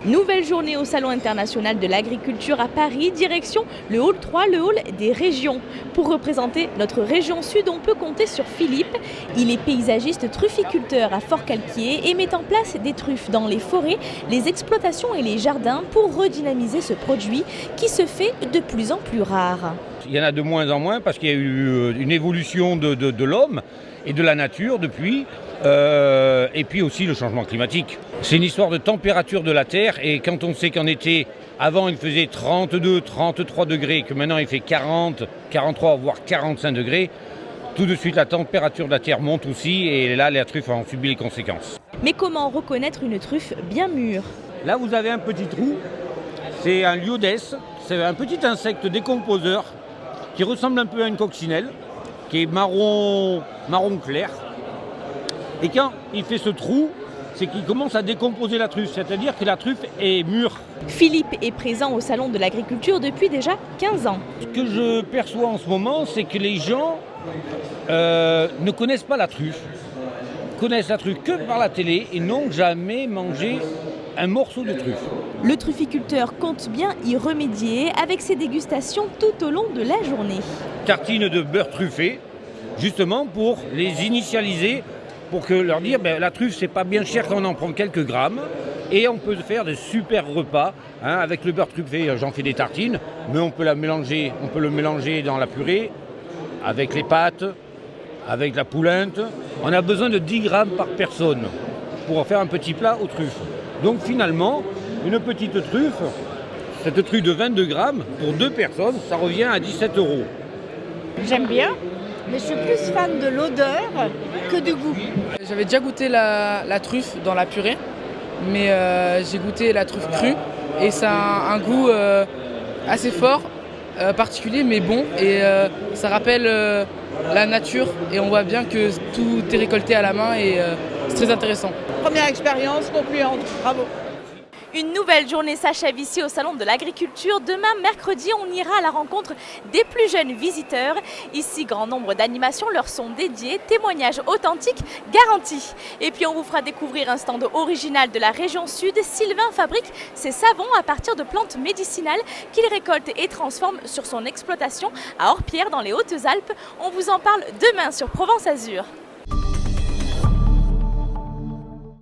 Nouvelle journée au Salon international de l'agriculture à Paris, direction le hall 3, le hall des régions. Pour représenter notre région sud, on peut compter sur Philippe. Il est paysagiste trufficulteur à Forcalquier et met en place des truffes dans les forêts, les exploitations et les jardins pour redynamiser ce produit qui se fait de plus en plus rare. Il y en a de moins en moins parce qu'il y a eu une évolution de l'homme et de la nature depuis, et puis aussi le changement climatique. C'est une histoire de température de la Terre et quand on sait qu'en été, avant il faisait 32, 33 degrés, que maintenant il fait 40, 43 voire 45 degrés, tout de suite la température de la Terre monte aussi et là les truffes en subissent les conséquences. Mais comment reconnaître une truffe bien mûre? Là vous avez un petit trou, c'est un liodes, c'est un petit insecte décomposeur qui ressemble un peu à une coccinelle, qui est marron clair. Et quand il fait ce trou, c'est qu'il commence à décomposer la truffe, c'est-à-dire que la truffe est mûre. Philippe est présent au Salon de l'agriculture depuis déjà 15 ans. Ce que je perçois en ce moment, c'est que les gens ne connaissent pas la truffe, connaissent la truffe que par la télé et n'ont jamais mangé un morceau de truffe. Le trufficulteur compte bien y remédier avec ses dégustations tout au long de la journée. Tartines de beurre truffé, justement pour les initialiser, pour que leur dire la truffe c'est pas bien cher quand on en prend quelques grammes et on peut faire de super repas avec le beurre truffé. J'en fais des tartines, mais on peut le mélanger dans la purée avec les pâtes, avec la poulinte. On a besoin de 10 grammes par personne pour faire un petit plat aux truffes. Donc finalement, une petite truffe, cette truffe de 22 grammes, pour 2 personnes, ça revient à 17 €. J'aime bien, mais je suis plus fan de l'odeur que du goût. J'avais déjà goûté la truffe dans la purée, mais j'ai goûté la truffe crue et ça a un goût assez fort, particulier mais bon, et ça rappelle la nature et on voit bien que tout est récolté à la main et c'est très intéressant. Première expérience concluante, bravo. Une nouvelle journée s'achève ici au Salon de l'agriculture. Demain, mercredi, on ira à la rencontre des plus jeunes visiteurs. Ici, grand nombre d'animations leur sont dédiées, témoignages authentiques garantis. Et puis, on vous fera découvrir un stand original de la région sud. Sylvain fabrique ses savons à partir de plantes médicinales qu'il récolte et transforme sur son exploitation à Orpierre dans les Hautes-Alpes. On vous en parle demain sur Provence Azur.